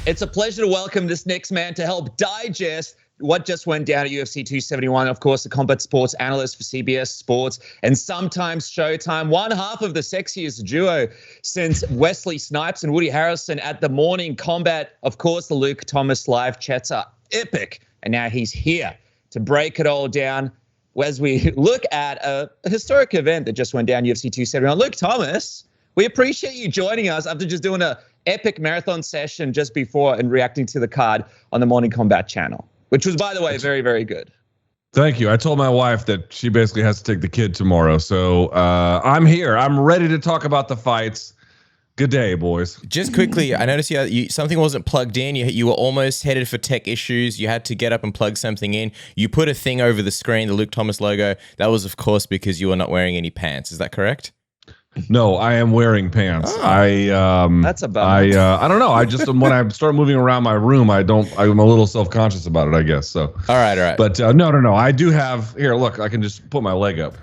It's a pleasure to welcome this next man to help digest what just went down at UFC 271. Of course, the combat sports analyst for CBS Sports and sometimes Showtime. One half of the sexiest duo since Wesley Snipes and Woody Harrelson at the Morning Combat. Of course, the Luke Thomas live chats are epic. And now he's here to break it all down as we look at a historic event that just went down, UFC 271. Luke Thomas, we appreciate you joining us after just doing a epic marathon session just before and reacting to the card on the Morning Combat channel, which was, by the way, very, very good. Thank you. I told my wife that she basically has to take the kid tomorrow. So I'm here. I'm ready to talk about the fights. Good day, boys. Just quickly, I noticed you something wasn't plugged in. You were almost headed for tech issues. You had to get up and plug something in. You put a thing over the screen, the Luke Thomas logo. That was, of course, because you were not wearing any pants. Is that correct? No, I am wearing pants. Oh, that's a bummer. I don't know. I just when I start moving around my room, I'm a little self-conscious about it, I guess. So all right. But no. I do have here. Look, I can just put my leg up.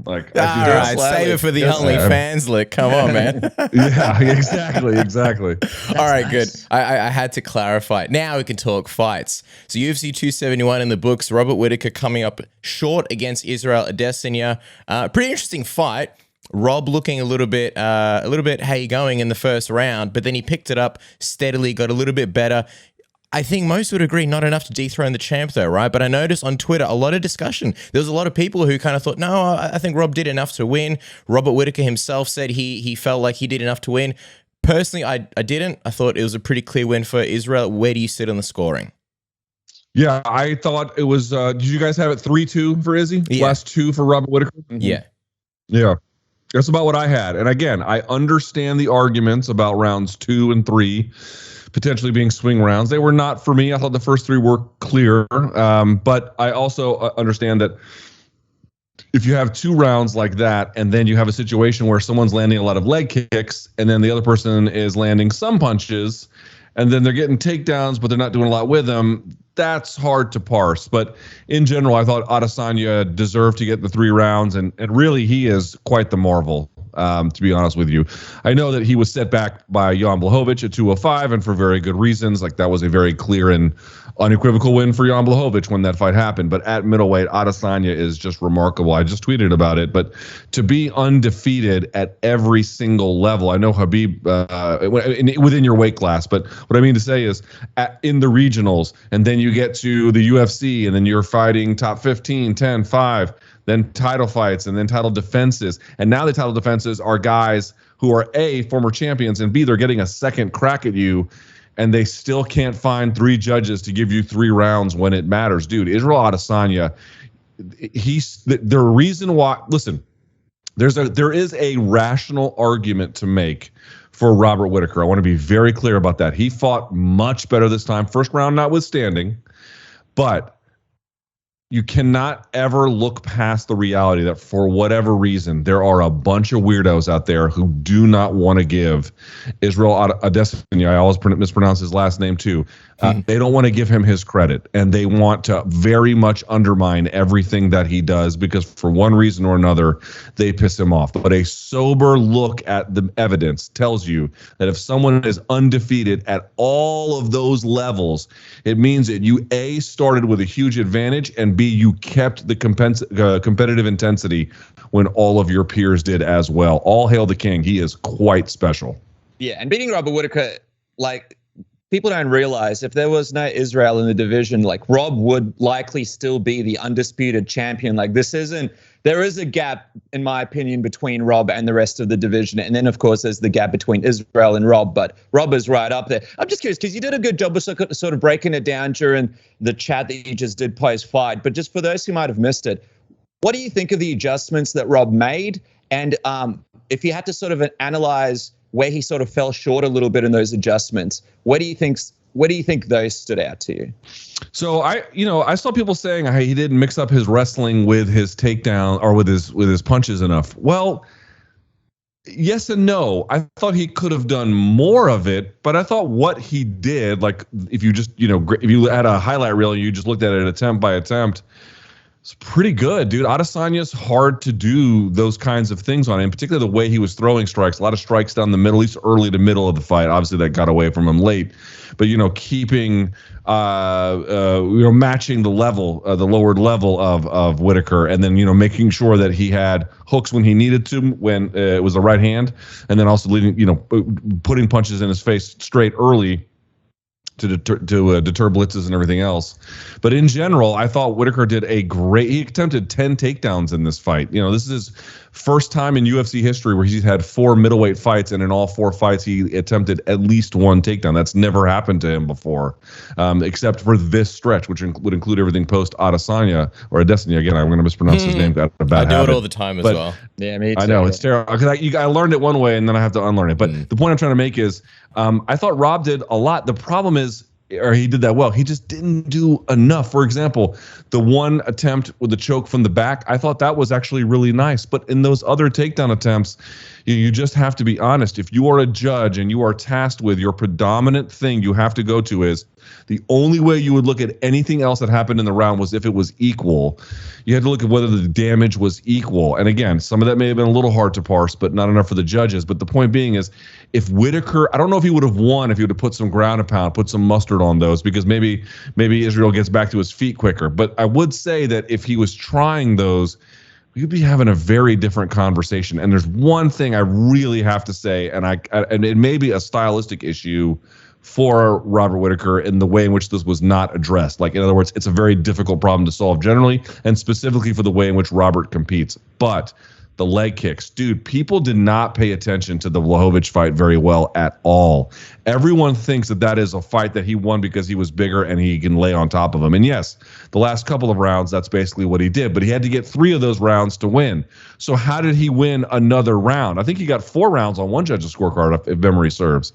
Like all right, save it for the OnlyFans. Look, come on, man. Yeah, exactly. All right, good. I had to clarify. Now we can talk fights. So UFC 271 in the books. Robert Whittaker coming up short against Israel Adesanya. Pretty interesting fight. Rob looking a little bit how you going in the first round, but then he picked it up steadily, got a little bit better. I think most would agree not enough to dethrone the champ though, right? But I noticed on Twitter a lot of discussion. There was a lot of people who kind of thought, no, I think Rob did enough to win. Robert Whittaker himself said he felt like he did enough to win. Personally, I didn't. I thought it was a pretty clear win for Israel. Where do you sit on the scoring? Yeah, I thought it was, did you guys have it 3-2 for Izzy? Yeah. Last 2 for Robert Whittaker? Yeah. Yeah. That's about what I had. And again, I understand the arguments about rounds 2 and 3 potentially being swing rounds. They were not for me. I thought the first 3 were clear. But I also understand that if you have 2 rounds like that, and then you have a situation where someone's landing a lot of leg kicks, and then the other person is landing some punches, and then they're getting takedowns, but they're not doing a lot with them, that's hard to parse. But in general, I thought Adesanya deserved to get the 3 rounds, and really he is quite the marvel, to be honest with you. I know that he was set back by Jan Blachowicz at 205, and for very good reasons. Like, that was a very clear and unequivocal win for Jan Blachowicz when that fight happened. But at middleweight, Adesanya is just remarkable. I just tweeted about it. But to be undefeated at every single level, I know Khabib within your weight class, but what I mean to say is in the regionals, and then you get to the UFC, and then you're fighting top 15, 10, 5, then title fights, and then title defenses. And now the title defenses are guys who are A, former champions, and B, they're getting a second crack at you, and they still can't find 3 judges to give you 3 rounds when it matters. Dude, Israel Adesanya, the reason why, listen, there is a rational argument to make for Robert Whittaker. I want to be very clear about that. He fought much better this time, first round notwithstanding, but you cannot ever look past the reality that for whatever reason, there are a bunch of weirdos out there who do not want to give Israel Adesanya, I always mispronounce his last name too, they don't want to give him his credit, and they want to very much undermine everything that he does because for one reason or another, they piss him off. But a sober look at the evidence tells you that if someone is undefeated at all of those levels, it means that you A, started with a huge advantage, and B, you kept the competitive intensity when all of your peers did as well. All hail the king. He is quite special. Yeah, and beating Robert Whittaker, like, people don't realize if there was no Israel in the division, like, Rob would likely still be the undisputed champion. Like, there is a gap, in my opinion, between Rob and the rest of the division. And then, of course, there's the gap between Israel and Rob, but Rob is right up there. I'm just curious, because you did a good job of sort of breaking it down during the chat that you just did post-fight. But just for those who might have missed it, what do you think of the adjustments that Rob made? And if you had to sort of analyze where he sort of fell short a little bit in those adjustments, what do you think those stood out to you? So I saw people saying he didn't mix up his wrestling with his takedown or with his punches enough. Well, yes and no. I thought he could have done more of it, but I thought what he did, like if you just, if you had a highlight reel and you just looked at it attempt by attempt, It's pretty good, dude. Adesanya's hard to do those kinds of things on him, particularly the way he was throwing strikes. A lot of strikes down the middle, at least early to middle of the fight. Obviously, that got away from him late. But, keeping, matching the level, the lowered level of Whittaker, and then, making sure that he had hooks when he needed to, when it was the right hand, and then also putting punches in his face straight early to deter blitzes and everything else. But in general, I thought Whittaker did he attempted 10 takedowns in this fight. This is his first time in UFC history where he's had 4 middleweight fights, and in all 4 fights, he attempted at least 1 takedown. That's never happened to him before, except for this stretch, which would include everything post Adesanya or Adesanya. Again, I'm going to mispronounce his name. Got a bad habit. I do it all the time as well. Yeah, me too. I know, it's terrible, because I learned it one way and then I have to unlearn it. But the point I'm trying to make is, I thought Rob did a lot. The problem is, or he did that well, he just didn't do enough. For example, the one attempt with the choke from the back, I thought that was actually really nice. But in those other takedown attempts, you just have to be honest. If you are a judge and you are tasked with your predominant thing you have to go to is the only way you would look at anything else that happened in the round was if it was equal. You had to look at whether the damage was equal. And again, some of that may have been a little hard to parse, but not enough for the judges. But the point being is, if Whittaker, I don't know if he would have won if he would have put some ground and pound, put some mustard on those, because maybe Israel gets back to his feet quicker. But I would say that if he was trying those, we'd be having a very different conversation. And there's one thing I really have to say, and it may be a stylistic issue for Robert Whittaker in the way in which this was not addressed. Like, in other words, it's a very difficult problem to solve generally, and specifically for the way in which Robert competes. But the leg kicks, dude, people did not pay attention to the Blachowicz fight very well at all. Everyone thinks that is a fight that he won because he was bigger and he can lay on top of him. And yes, the last couple of rounds, that's basically what he did. But he had to get 3 of those rounds to win. So how did he win another round? I think he got 4 rounds on one judge's scorecard, if memory serves.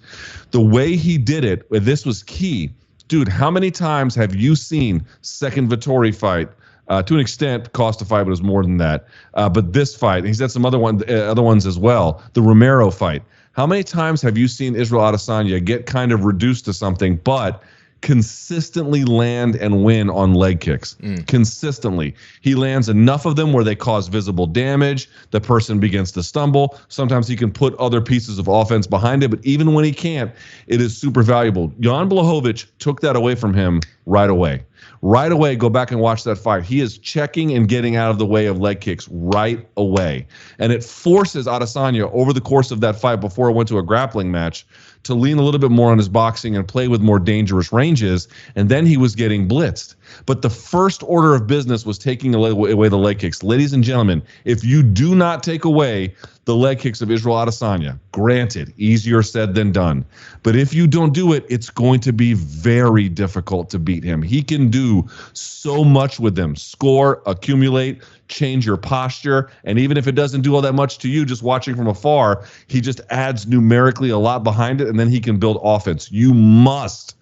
The way he did it, this was key. Dude, how many times have you seen second Vettori fight? To an extent, cost a fight, but it was more than that. But this fight, he's had some other ones as well. The Romero fight. How many times have you seen Israel Adesanya get kind of reduced to something, but consistently land and win on leg kicks? Consistently. He lands enough of them where they cause visible damage. The person begins to stumble. Sometimes he can put other pieces of offense behind it, but even when he can't, it is super valuable. Jan Blachowicz took that away from him right away. Right away, go back and watch that fight. He is checking and getting out of the way of leg kicks right away. And it forces Adesanya over the course of that fight, before it went to a grappling match, to lean a little bit more on his boxing and play with more dangerous ranges. And then he was getting blitzed. But the first order of business was taking away the leg kicks. Ladies and gentlemen, if you do not take away the leg kicks of Israel Adesanya, granted, easier said than done, but if you don't do it, it's going to be very difficult to beat him. He can do so much with them. Score, accumulate, change your posture, and even if it doesn't do all that much to you, just watching from afar, he just adds numerically a lot behind it, and then he can build offense. You must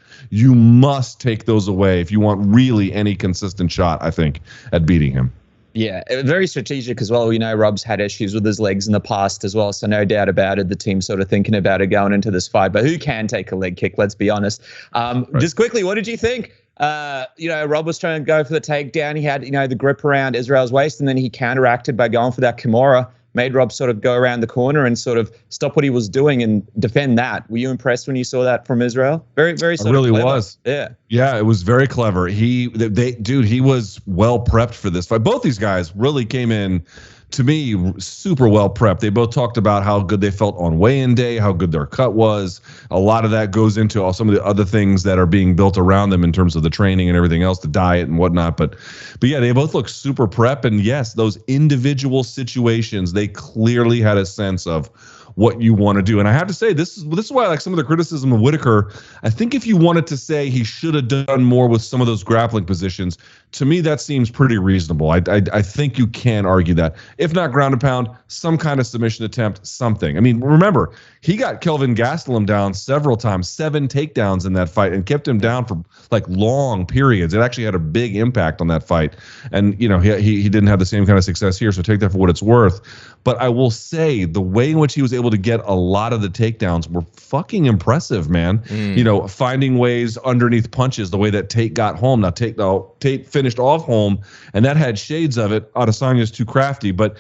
take those away if you want really any consistent shot, I think, at beating him. Yeah, very strategic as well. Rob's had issues with his legs in the past as well, so no doubt about it. The team's sort of thinking about it going into this fight. But who can take a leg kick? Let's be honest. Right. Just quickly, what did you think? Rob was trying to go for the takedown. He had, the grip around Israel's waist, and then he counteracted by going for that Kimura. Made Rob sort of go around the corner and sort of stop what he was doing and defend that. Were you impressed when you saw that from Israel? Very, very sort of clever. Was. Yeah, it was very clever. He was well prepped for this fight. Both these guys really came in, to me, super well prepped. They both talked about how good they felt on weigh-in day, how good their cut was. A lot of that goes into some of the other things that are being built around them in terms of the training and everything else, the diet and whatnot. But yeah, they both look super prep. And yes, those individual situations, they clearly had a sense of what you want to do. And I have to say, this is why I like some of the criticism of Whittaker. I think if you wanted to say he should have done more with some of those grappling positions, to me, that seems pretty reasonable. I think you can argue that. If not ground and pound, some kind of submission attempt, something. I mean, remember, he got Kelvin Gastelum down several times, 7 takedowns in that fight, and kept him down for like long periods. It actually had a big impact on that fight. And, he didn't have the same kind of success here, so take that for what it's worth. But I will say, the way in which he was able able to get a lot of the takedowns were fucking impressive, man. Finding ways underneath punches, the way that Tate got home. Now, Tate finished off home, and that had shades of it. Adesanya's too crafty, but,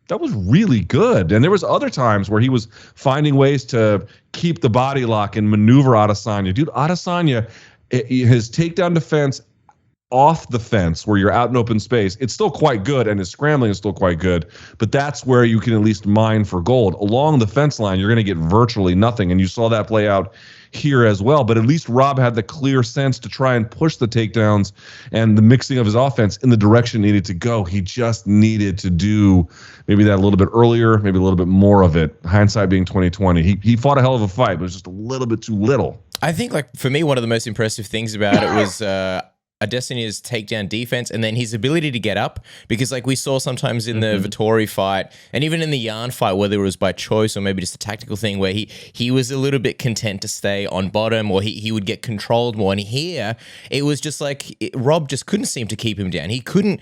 that was really good. And there was other times where he was finding ways to keep the body lock and maneuver Adesanya. Dude, Adesanya, his takedown defense off the fence where you're out in open space, it's still quite good, and his scrambling is still quite good, but that's where you can at least mine for gold. Along the fence line, you're going to get virtually nothing, and you saw that play out here as well. But at least Rob had the clear sense to try and push the takedowns and the mixing of his offense in the direction it needed to go. He just needed to do maybe that a little bit earlier, maybe a little bit more of it. Hindsight being 2020. He fought a hell of a fight, but it was just a little bit too little. I think, for me, one of the most impressive things about it was Adesanya's takedown defense, and then his ability to get up, because we saw sometimes in the Vettori fight and even in the Yarn fight, whether it was by choice or maybe just a tactical thing, where he was a little bit content to stay on bottom, or he would get controlled more. And here it was just Rob just couldn't seem to keep him down. He couldn't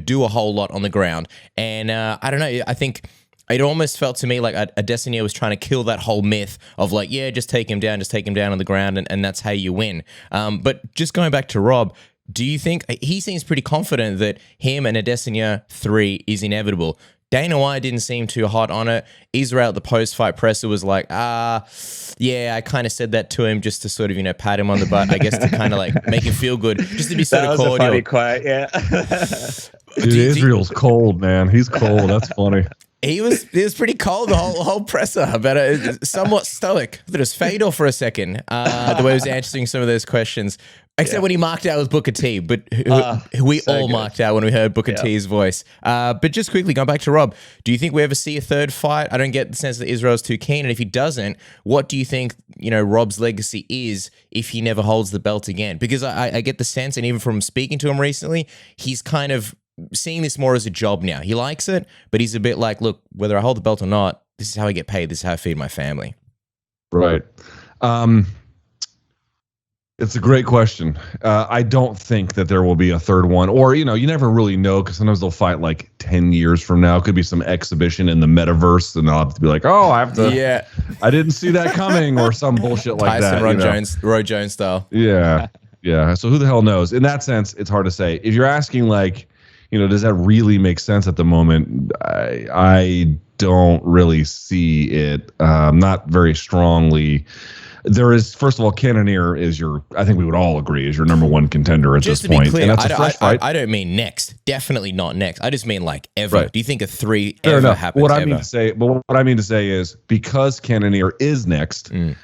do a whole lot on the ground. And I don't know, I think it almost felt to me like Adesanya was trying to kill that whole myth of just take him down on the ground, and that's how you win. But just going back to Rob, do you think he seems pretty confident that him and Adesanya 3 is inevitable? Dana White didn't seem too hot on it. Israel at the post-fight presser was like, yeah, I kind of said that to him just to sort of, pat him on the butt, I guess, to kind of make him feel good, just to be sort of cordial. That was a funny quote, yeah. Dude, Israel's cold, man. He's cold. That's funny. He was pretty cold the whole presser, but somewhat stoic. I thought it was Fedor for a second, the way he was answering some of those questions. Except when he marked out with Booker T, but who we all marked out when we heard Booker T's voice. But just quickly, going back to Rob, do you think we ever see a third fight? I don't get the sense that Israel's too keen, and if he doesn't, what do you think Rob's legacy is if he never holds the belt again? Because I get the sense, and even from speaking to him recently, he's kind of seeing this more as a job now. He likes it, but he's a bit like, look, whether I hold the belt or not, this is how I get paid. This is how I feed my family. Right. It's a great question. I don't think that there will be a third one, or, you never really know, because sometimes they'll fight 10 years from now. It could be some exhibition in the metaverse, and I'll have to be like, oh, I have to. Yeah. I didn't see that coming, or some bullshit like Tyson that. Roy Jones style. Yeah. Yeah. So who the hell knows? In that sense, it's hard to say. If you're asking, does that really make sense at the moment? I don't really see it. Not very strongly. There is, first of all, Cannonier is I think we would all agree, is your number one contender at this point. Just to be clear, and that's a fresh fight. I don't mean next. Definitely not next. I just mean ever. Right. Do you think a 3 Fair ever enough. happens What ever? I mean to say is, because Cannonier is next, and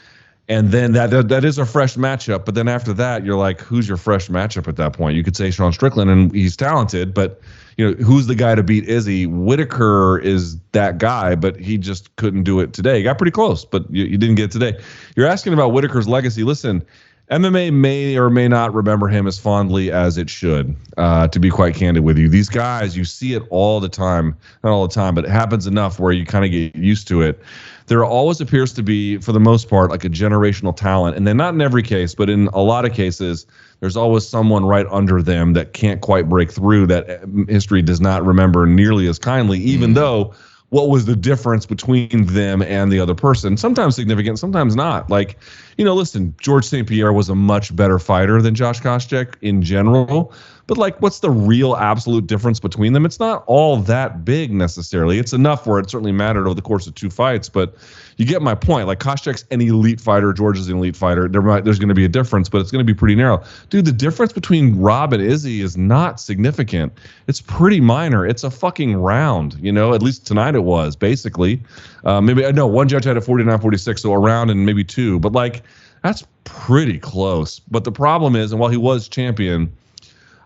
then that is a fresh matchup, but then after that, you're like, who's your fresh matchup at that point? You could say Sean Strickland, and he's talented, but who's the guy to beat Izzy? Whittaker is that guy, but he just couldn't do it today. He got pretty close, but you didn't get it today. You're asking about Whittaker's legacy. Listen, MMA may or may not remember him as fondly as it should, to be quite candid with you. These guys, you see it all the time. Not all the time, but it happens enough where you kind of get used to it. There always appears to be, for the most part, a generational talent. And then not in every case, but in a lot of cases, there's always someone right under them that can't quite break through, that history does not remember nearly as kindly, even though what was the difference between them and the other person? Sometimes significant, sometimes not. Listen, George St. Pierre was a much better fighter than Josh Koscheck in general. But what's the real absolute difference between them? It's not all that big necessarily. It's enough where it certainly mattered over the course of 2 fights. But you get my point. Koscheck's an elite fighter. George is an elite fighter. There's going to be a difference, but it's going to be pretty narrow. Dude, the difference between Rob and Izzy is not significant. It's pretty minor. It's a fucking round. At least tonight it was, basically. Maybe, no, one judge had it 49-46, so a round and maybe 2. But, that's pretty close. But the problem is, and while he was champion,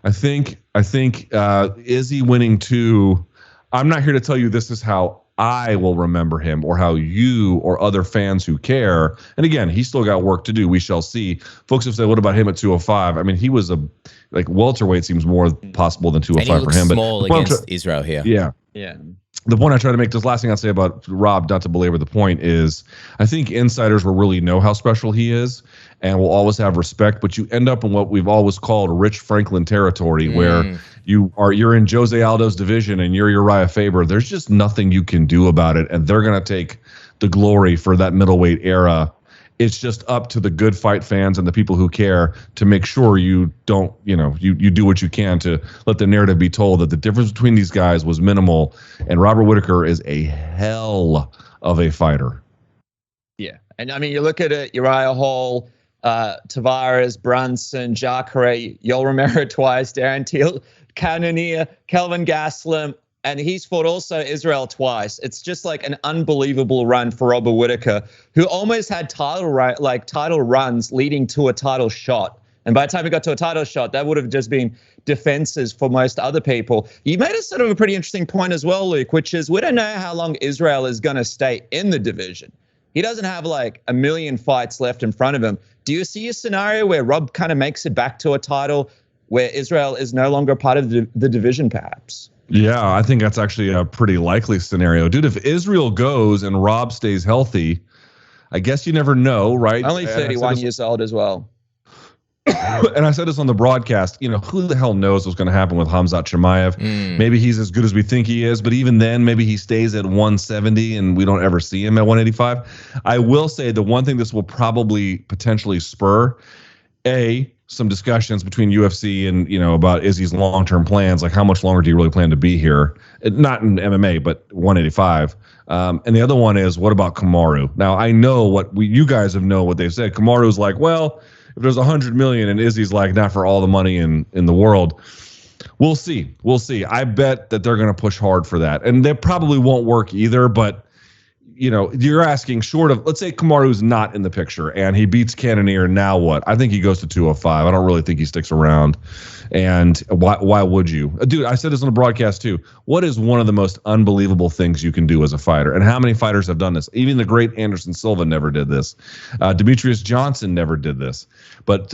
I think Izzy winning 2, I'm not here to tell you this is how I will remember him or how you or other fans who care. And again, he's still got work to do. We shall see. Folks have said, what about him at 205? I mean, he was welterweight seems more possible than 205 for him. Small but against Israel here. Yeah. Yeah. the point I try to make, this last thing I'd say about Rob, not to belabor the point, is I think insiders will really know how special he is and will always have respect, but you end up in what we've always called Rich Franklin territory, where you're in Jose Aldo's division and you're Uriah Faber. There's just nothing you can do about it, and they're going to take the glory for that middleweight era. It's just up to the good fight fans and the people who care to make sure you don't, you do what you can to let the narrative be told that the difference between these guys was minimal. And Robert Whittaker is a hell of a fighter. Yeah. And I mean, you look at it, Uriah Hall, Tavares, Brunson, Jacare, Yoel Romero twice, Darren Till, Cannonier, Kelvin Gastelum, and he's fought also Israel twice. It's just like an unbelievable run for Robert Whittaker, who almost had title runs leading to a title shot. And by the time he got to a title shot, that would have just been defenses for most other people. You made a sort of a pretty interesting point as well, Luke, which is we don't know how long Israel is going to stay in the division. He doesn't have like a million fights left in front of him. Do you see a scenario where Rob kind of makes it back to a title where Israel is no longer part of the division, perhaps? Yeah, I think that's actually a pretty likely scenario. Dude, if Israel goes and Rob stays healthy, I guess you never know, right? Only 31 years old as well. And I said this on the broadcast, who the hell knows what's going to happen with Khamzat Chimaev? Maybe he's as good as we think he is, but even then, maybe he stays at 170 and we don't ever see him at 185. I will say the one thing this will probably potentially spur, some discussions between UFC and, about Izzy's long-term plans, like how much longer do you really plan to be here? Not in MMA, but 185. And the other one is, what about Kamaru? Now, I know you guys have known what they've said. Kamaru's like, well, if there's 100 million and Izzy's like, not for all the money in the world. We'll see. I bet that they're going to push hard for that. And they probably won't work either, but you're asking short of, let's say Kamaru's not in the picture and he beats Cannonier, now what? I think he goes to 205. I don't really think he sticks around. And why would you? Dude, I said this on the broadcast too. What is one of the most unbelievable things you can do as a fighter? And how many fighters have done this? Even the great Anderson Silva never did this. Demetrius Johnson never did this. But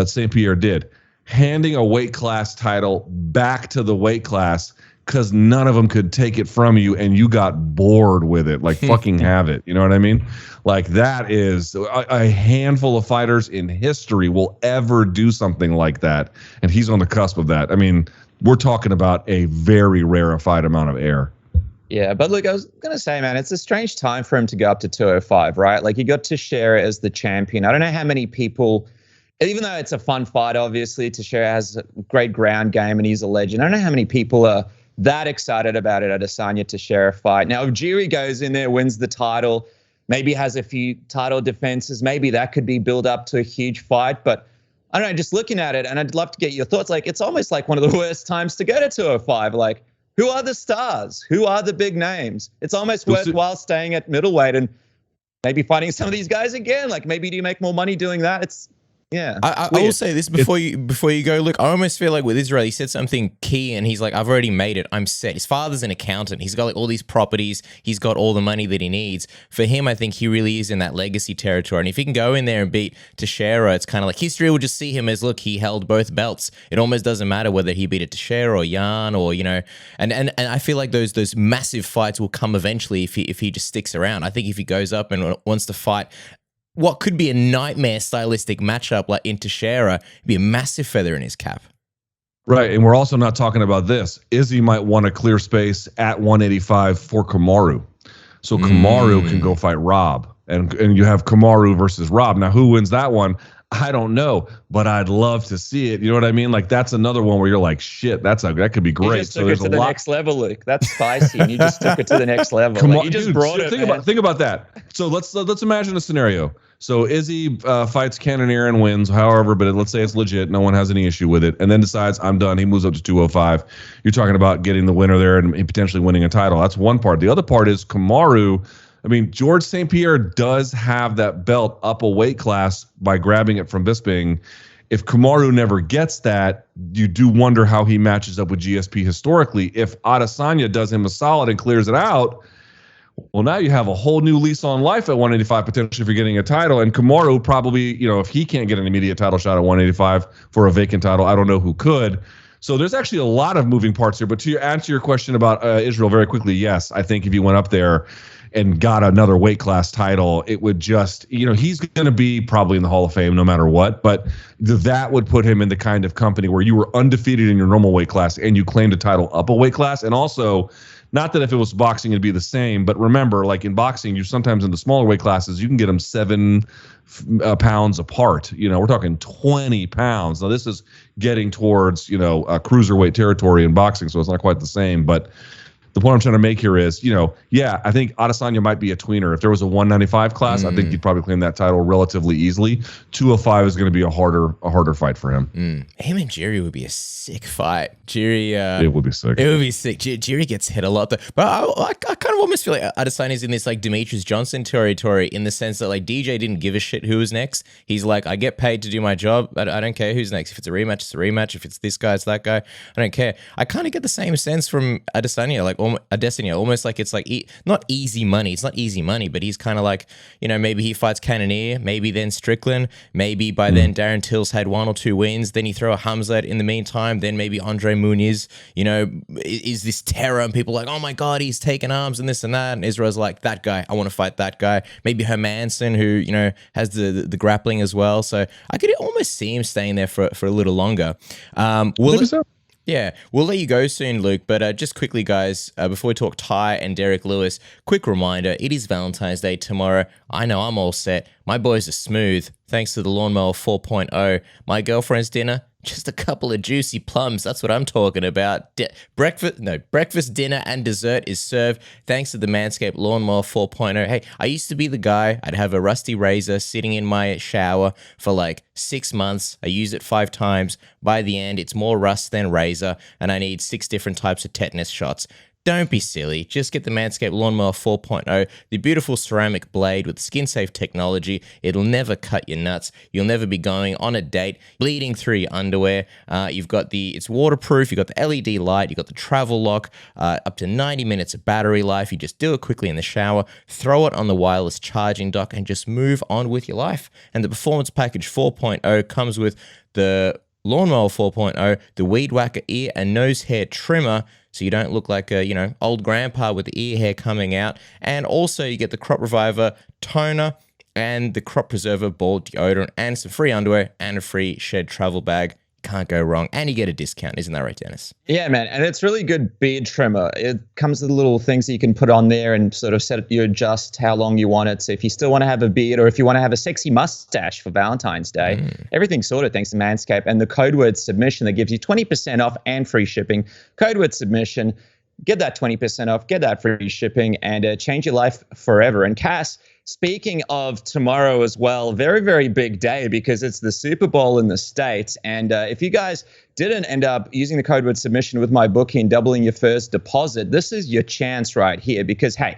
St. Pierre did. Handing a weight class title back to the weight class because none of them could take it from you and you got bored with it. Like, fucking have it. You know what I mean? Like, that is a handful of fighters in history will ever do something like that. And he's on the cusp of that. I mean, we're talking about a very rarefied amount of air. Yeah, but look, I was going to say, man, it's a strange time for him to go up to 205, right? Like, he got Teixeira as the champion. I don't know how many people, even though it's a fun fight, obviously, Teixeira has a great ground game and he's a legend. I don't know how many people are that excited about it, Adesanya Teixeira fight. Now, if Jiri goes in there, wins the title, maybe has a few title defenses, maybe that could be built up to a huge fight. But I don't know, just looking at it, and I'd love to get your thoughts. Like, it's almost like one of the worst times to go to 205. Like, who are the stars? Who are the big names? It's almost worthwhile staying at middleweight and maybe fighting some of these guys again. Like, maybe do you make more money doing that? I will say this before you go. Look, I almost feel like with Israel, he said something key, and he's like, "I've already made it. I'm set." His father's an accountant. He's got like all these properties. He's got all the money that he needs. For him, I think he really is in that legacy territory. And if he can go in there and beat Teixeira, it's kind of like history will just see him as, look, he held both belts. It almost doesn't matter whether he beat a Teixeira or Jan or And I feel like those massive fights will come eventually if he just sticks around. I think if he goes up and wants to fight what could be a nightmare stylistic matchup like in Teixeira, it'd be a massive feather in his cap. Right, and we're also not talking about this. Izzy might want to clear space at 185 for Kamaru. So Kamaru can go fight Rob. And you have Kamaru versus Rob. Now, who wins that one? I don't know, but I'd love to see it. You know what I mean? Like, that's another one where you're like, shit, that could be great. You just took it to the next level, Luke. That's spicy. And you just took it to the next level. Like, you just brought it. Think about that. So let's imagine a scenario. So Izzy fights Cannonier and wins, however, but let's say it's legit. No one has any issue with it. And then decides, I'm done. He moves up to 205. You're talking about getting the winner there and potentially winning a title. That's one part. The other part is Kamaru. I mean, George St. Pierre does have that belt up a weight class by grabbing it from Bisping. If Kamaru never gets that, you do wonder how he matches up with GSP historically. If Adesanya does him a solid and clears it out, well, now you have a whole new lease on life at 185 potentially for getting a title. And Kamaru probably, if he can't get an immediate title shot at 185 for a vacant title, I don't know who could. So there's actually a lot of moving parts here. But to answer your question about Israel very quickly, yes, I think if he went up there and got another weight class title, it would just, he's going to be probably in the Hall of Fame no matter what. But that would put him in the kind of company where you were undefeated in your normal weight class and you claimed a title up a weight class. And also, not that if it was boxing, it'd be the same. But remember, like in boxing, you sometimes in the smaller weight classes, you can get them 7 pounds apart. We're talking 20 pounds. Now, this is getting towards, cruiserweight territory in boxing, so it's not quite the same. But the point I'm trying to make here is, I think Adesanya might be a tweener. If there was a 195 class, I think he'd probably claim that title relatively easily. 205 is going to be a harder fight for him. Him and Jerry would be a sick fight. Jerry, it would be sick. It would be sick. Jerry gets hit a lot, though. But I kind of almost feel like Adesanya's in this like Demetrius Johnson territory in the sense that like DJ didn't give a shit who was next. He's like, I get paid to do my job. I don't care who's next. If it's a rematch, it's a rematch. If it's this guy, it's that guy. I don't care. I kind of get the same sense from Adesanya, like Adesanya, almost like it's like not easy money. It's not easy money, but he's kind of like, maybe he fights Cannonier, maybe then Strickland, maybe by then Darren Till's had 1 or 2 wins. Then you throw a Hamzat in the meantime. Then maybe Andre Muniz, is this terror, and people are like, oh my God, he's taking arms and this and that. And Israel's like, that guy, I want to fight that guy. Maybe Hermanson, who, has the grappling as well. So I could almost see him staying there for a little longer. Yeah, we'll let you go soon, Luke, but just quickly, guys, before we talk Tai and Derrick Lewis, quick reminder, it is Valentine's Day tomorrow. I know I'm all set. My boys are smooth, thanks to the Lawnmower 4.0. My girlfriend's dinner, just a couple of juicy plums. That's what I'm talking about. Breakfast, dinner, and dessert is served thanks to the Manscaped Lawnmower 4.0. Hey, I used to be the guy. I'd have a rusty razor sitting in my shower for like 6 months. I use it 5 times. By the end, it's more rust than razor, and I need 6 different types of tetanus shots. Don't be silly. Just get the Manscaped Lawnmower 4.0, the beautiful ceramic blade with skin-safe technology. It'll never cut your nuts. You'll never be going on a date, bleeding through your underwear. You've got it's waterproof. You've got the LED light. You've got the travel lock, up to 90 minutes of battery life. You just do it quickly in the shower, throw it on the wireless charging dock, and just move on with your life. And the Performance Package 4.0 comes with the Lawnmower 4.0, the Weed Whacker ear and nose hair trimmer, so you don't look like a, old grandpa with the ear hair coming out. And also you get the Crop Reviver toner and the Crop Preserver ball deodorant and some free underwear and a free shed travel bag. Can't go wrong. And you get a discount. Isn't that right, Dennis? Yeah, man. And it's really good beard trimmer. It comes with little things that you can put on there and sort of you adjust how long you want it. So if you still want to have a beard or if you want to have a sexy mustache for Valentine's Day, everything's sorted thanks to Manscaped. And the code word submission that gives you 20% off and free shipping. Code word submission. Get that 20% off, get that free shipping, and change your life forever. And Cass, speaking of tomorrow as well, very, very big day because it's the Super Bowl in the States. And if you guys didn't end up using the code word submission with my bookie and doubling your first deposit, this is your chance right here because, hey,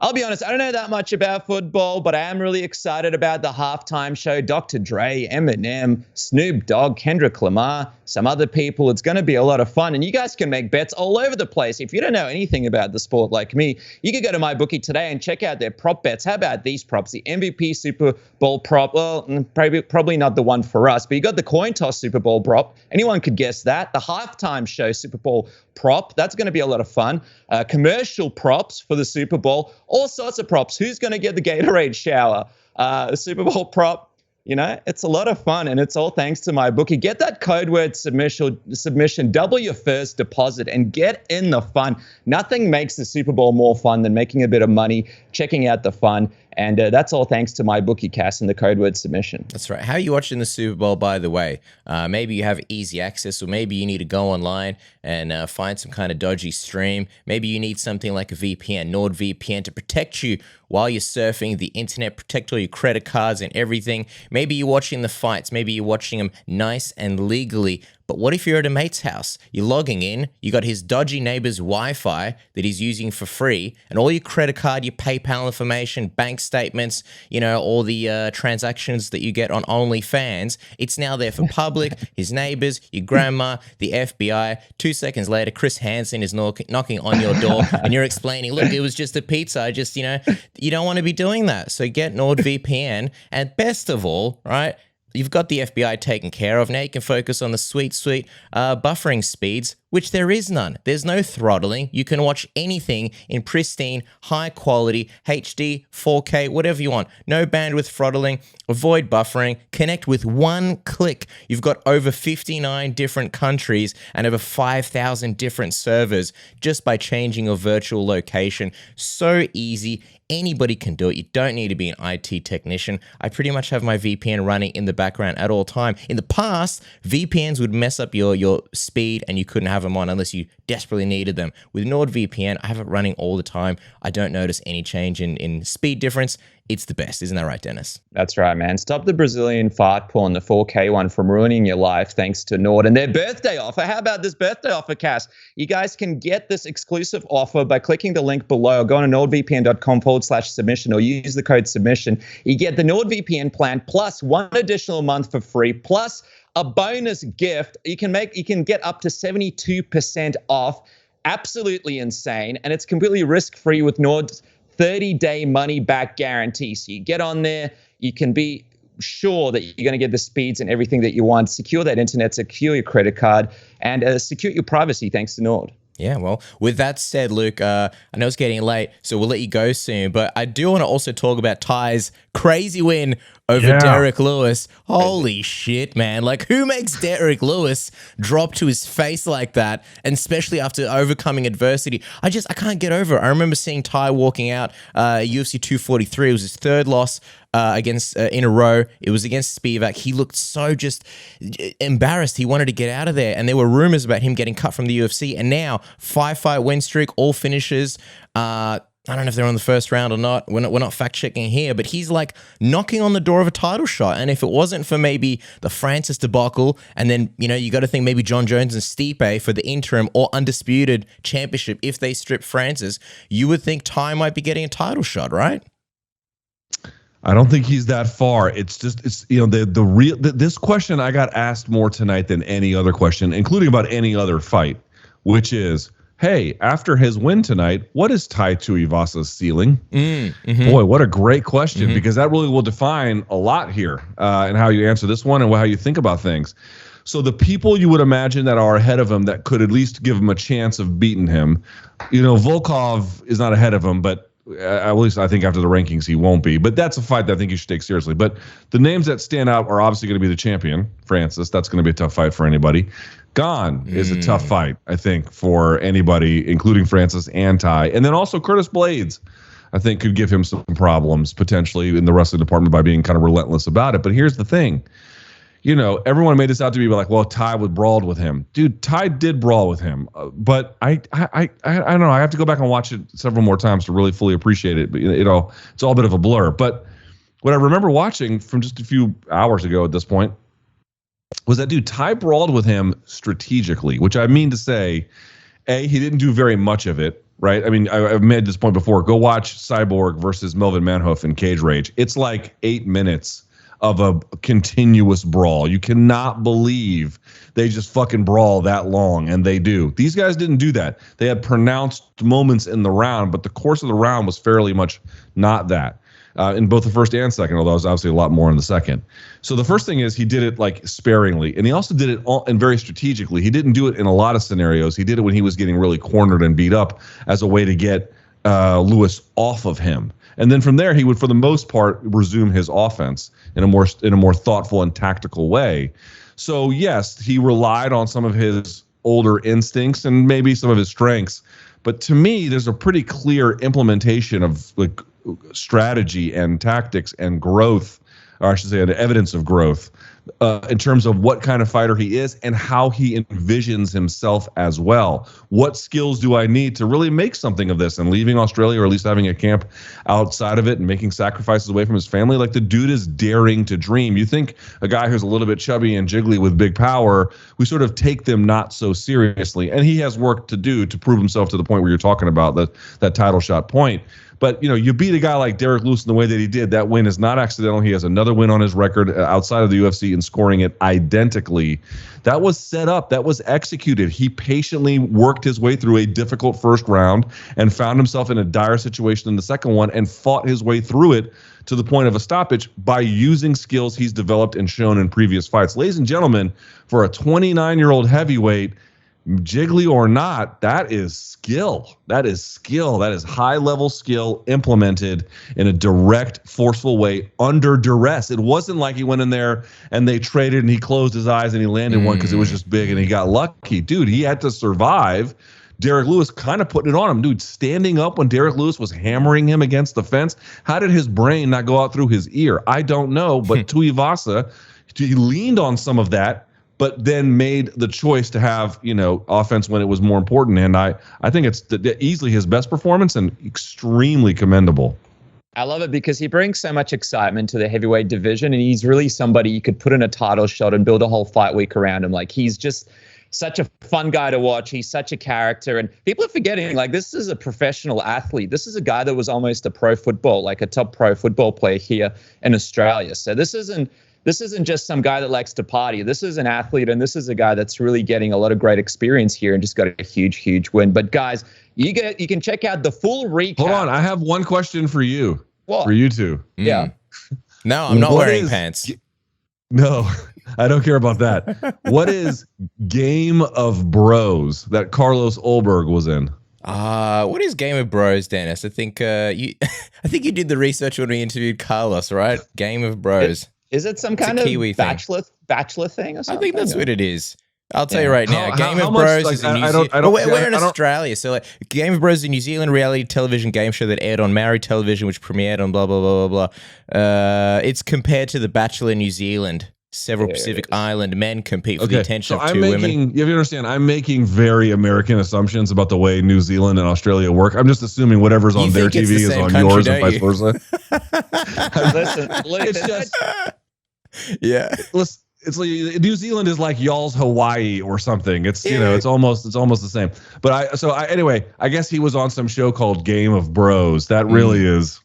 I'll be honest, I don't know that much about football, but I am really excited about the halftime show. Dr. Dre, Eminem, Snoop Dogg, Kendrick Lamar, some other people. It's going to be a lot of fun, and you guys can make bets all over the place. If you don't know anything about the sport like me, you can go to my bookie today and check out their prop bets. How about these props? The MVP Super Bowl prop, well, probably not the one for us, but you got the coin toss Super Bowl prop. Anyone could guess that. The halftime show Super Bowl prop, that's going to be a lot of fun. Commercial props for the Super Bowl, all sorts of props. Who's going to get the Gatorade shower? The Super Bowl prop. It's a lot of fun, and it's all thanks to my bookie. Get that code word submission, double your first deposit, and get in the fun. Nothing makes the Super Bowl more fun than making a bit of money, checking out the fun, and that's all thanks to my bookie, Cass, and the code word submission. That's right. How are you watching the Super Bowl, by the way? Maybe you have easy access, or maybe you need to go online and find some kind of dodgy stream. Maybe you need something like a VPN, NordVPN, to protect you while you're surfing the internet, protect all your credit cards and everything. Maybe you're watching the fights. Maybe you're watching them nice and legally. But what if you're at a mate's house? You're logging in, you got his dodgy neighbor's Wi-Fi that he's using for free, and all your credit card, your PayPal information, bank statements, all the transactions that you get on OnlyFans, it's now there for public, his neighbors, your grandma, the FBI. 2 seconds later, Chris Hansen is knocking on your door, and you're explaining, look, it was just a pizza. I just, you don't want to be doing that. So get NordVPN, and best of all, right, you've got the FBI taken care of. Now you can focus on the sweet buffering speeds, which there is none. There's no throttling. You can watch anything in pristine, high quality, HD, 4K, whatever you want. No bandwidth throttling. Avoid buffering. Connect with one click. You've got over 59 different countries and over 5,000 different servers just by changing your virtual location. So easy. Anybody can do it. You don't need to be an IT technician. I pretty much have my VPN running in the background at all time. In the past, VPNs would mess up your speed and you couldn't have them on unless you desperately needed them. With NordVPN, I have it running all the time. I don't notice any change in speed difference. It's the best. Isn't that right, Dennis? That's right, man. Stop the Brazilian fart porn, the 4K one, from ruining your life thanks to Nord and their birthday offer. How about this birthday offer, Cass? You guys can get this exclusive offer by clicking the link below. Go on to nordvpn.com/submission or use the code submission. You get the NordVPN plan plus one additional month for free, plus a bonus gift. You can get up to 72% off. Absolutely insane. And it's completely risk-free with Nord's 30-day money-back guarantee. So you get on there, you can be sure that you're going to get the speeds and everything that you want. Secure that internet, secure your credit card, and secure your privacy thanks to Nord. Yeah, well, with that said, Luke, I know it's getting late, so we'll let you go soon. But I do want to also talk about Tai's crazy win over Derrick Lewis. Holy shit, man. Like, who makes Derrick Lewis drop to his face like that? And especially after overcoming adversity. I can't get over it. I remember seeing Tai walking out UFC 243. It was his third loss against in a row. It was against Spivak. He looked so just embarrassed. He wanted to get out of there. And there were rumors about him getting cut from the UFC. And now, 5-fight win streak, all finishes. I don't know if they're on the first round or not. We're not fact-checking here, but he's like knocking on the door of a title shot. And if it wasn't for maybe the Francis debacle, and then, you got to think maybe John Jones and Stipe for the interim or undisputed championship, if they strip Francis, you would think Tai might be getting a title shot, right? I don't think he's that far. It's this question I got asked more tonight than any other question, including about any other fight, which is, hey, after his win tonight, what is Tai Tuivasa's ceiling? Boy, what a great question, because that really will define a lot here and how you answer this one and how you think about things. So the people you would imagine that are ahead of him that could at least give him a chance of beating him, Volkov is not ahead of him, but at least I think after the rankings he won't be. But that's a fight that I think you should take seriously. But the names that stand out are obviously going to be the champion, Francis. That's going to be a tough fight for anybody. Gane is a tough fight, I think, for anybody, including Francis and Tai. And then also Curtis Blades, I think, could give him some problems potentially in the wrestling department by being kind of relentless about it. But here's the thing. Everyone made this out to be like, well, Tai would brawled with him. Dude, Tai did brawl with him. But I don't know. I have to go back and watch it several more times to really fully appreciate it. But, it's all a bit of a blur. But what I remember watching from just a few hours ago at this point was that, dude, Tai brawled with him strategically, which I mean to say, A, he didn't do very much of it, right? I mean, I've made this point before. Go watch Cyborg versus Melvin Manhoef in Cage Rage. It's like 8 minutes of a continuous brawl. You cannot believe they just fucking brawl that long, and they do. These guys didn't do that. They had pronounced moments in the round, but the course of the round was fairly much not that. In both the first and second, although it was obviously a lot more in the second. So the first thing is he did it like sparingly, and he also did it all and very strategically. He didn't do it in a lot of scenarios. He did it when he was getting really cornered and beat up as a way to get Lewis off of him. And then from there, he would, for the most part, resume his offense in a more thoughtful and tactical way. So yes, he relied on some of his older instincts and maybe some of his strengths. But to me, there's a pretty clear implementation of like strategy and tactics and growth, or I should say, the evidence of growth in terms of what kind of fighter he is and how he envisions himself as well. What skills do I need to really make something of this? And leaving Australia, or at least having a camp outside of it and making sacrifices away from his family, like the dude is daring to dream. You think a guy who's a little bit chubby and jiggly with big power, we sort of take them not so seriously. And he has work to do to prove himself to the point where you're talking about that title shot point. But, you beat a guy like Derrick Lewis in the way that he did. That win is not accidental. He has another win on his record outside of the UFC and scoring it identically. That was set up. That was executed. He patiently worked his way through a difficult first round and found himself in a dire situation in the second one and fought his way through it to the point of a stoppage by using skills he's developed and shown in previous fights. Ladies and gentlemen, for a 29-year-old heavyweight, jiggly or not, that is skill. That is skill. That is high-level skill implemented in a direct, forceful way under duress. It wasn't like he went in there and they traded and he closed his eyes and he landed one because it was just big and he got lucky. Dude, he had to survive. Derrick Lewis kind of putting it on him. Dude, standing up when Derrick Lewis was hammering him against the fence. How did his brain not go out through his ear? I don't know, but Tuivasa, he leaned on some of that, but then made the choice to have, offense when it was more important. And I think it's easily his best performance and extremely commendable. I love it because he brings so much excitement to the heavyweight division, and he's really somebody you could put in a title shot and build a whole fight week around him. Like, he's just such a fun guy to watch. He's such a character, and people are forgetting, like, this is a professional athlete. This is a guy that was almost a pro football, like a top pro football player here in Australia. So this isn't just some guy that likes to party. This is an athlete, and this is a guy that's really getting a lot of great experience here and just got a huge, huge win. But guys, you can check out the full recap. Hold on, I have one question for you. What? For you two. Yeah. No, I'm not wearing pants. No, I don't care about that. What is Game of Bros that Carlos Ulberg was in? What is Game of Bros, Dennis? I think you did the research when we interviewed Carlos, right? Game of Bros. Is it some kind of Kiwi bachelor thing or something? I think that's what it is. I'll tell you right now, Game of much, Bros like, is in New Zealand. We're in Australia, so like Game of Bros is a New Zealand reality television game show that aired on Maori television, which premiered on blah blah blah blah blah. It's compared to The Bachelor New Zealand. Several Pacific Island men compete for the attention of two women. You have to understand, I'm making very American assumptions about the way New Zealand and Australia work. I'm just assuming whatever's on their TV is on yours and vice versa. Listen, it's just, yeah. It's like New Zealand is like y'all's Hawaii or something. It's it's almost the same. But anyway, I guess he was on some show called Game of Bros. That really is.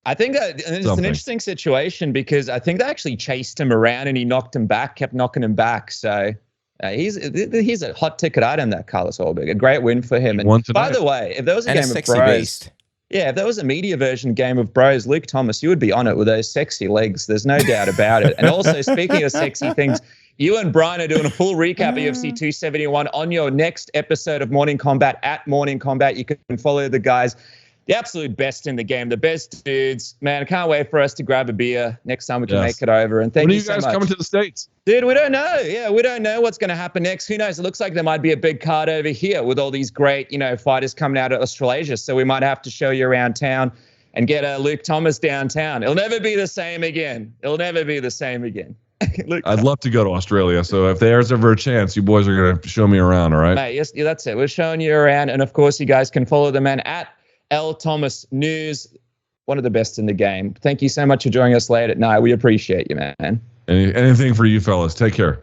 I think it's an interesting situation because I think they actually chased him around and he knocked him back, kept knocking him back. So he's a hot ticket item, that Carlos Ulberg. A great win for him. And by the way, if there was a Game of Bros, if there was a media version Game of Bros, Luke Thomas, you would be on it with those sexy legs. There's no doubt about it. And also, speaking of sexy things, you and Brian are doing a full recap of UFC 271 on your next episode of Morning Combat at Morning Combat. You can follow the guys. The absolute best in the game, the best dudes. Man, I can't wait for us to grab a beer next time we can make it over. And thank you so much. When are you guys coming to the States? Dude, we don't know. Yeah, we don't know what's going to happen next. Who knows? It looks like there might be a big card over here with all these great, fighters coming out of Australasia. So we might have to show you around town and get Luke Thomas downtown. It'll never be the same again. I'd love to go to Australia. So if there's ever a chance, you boys are going to show me around, all right? Mate, yes, that's it. We're showing you around. And, of course, you guys can follow the man at L. Thomas News, one of the best in the game. Thank you so much for joining us late at night. We appreciate you, man. Anything for you fellas. Take care.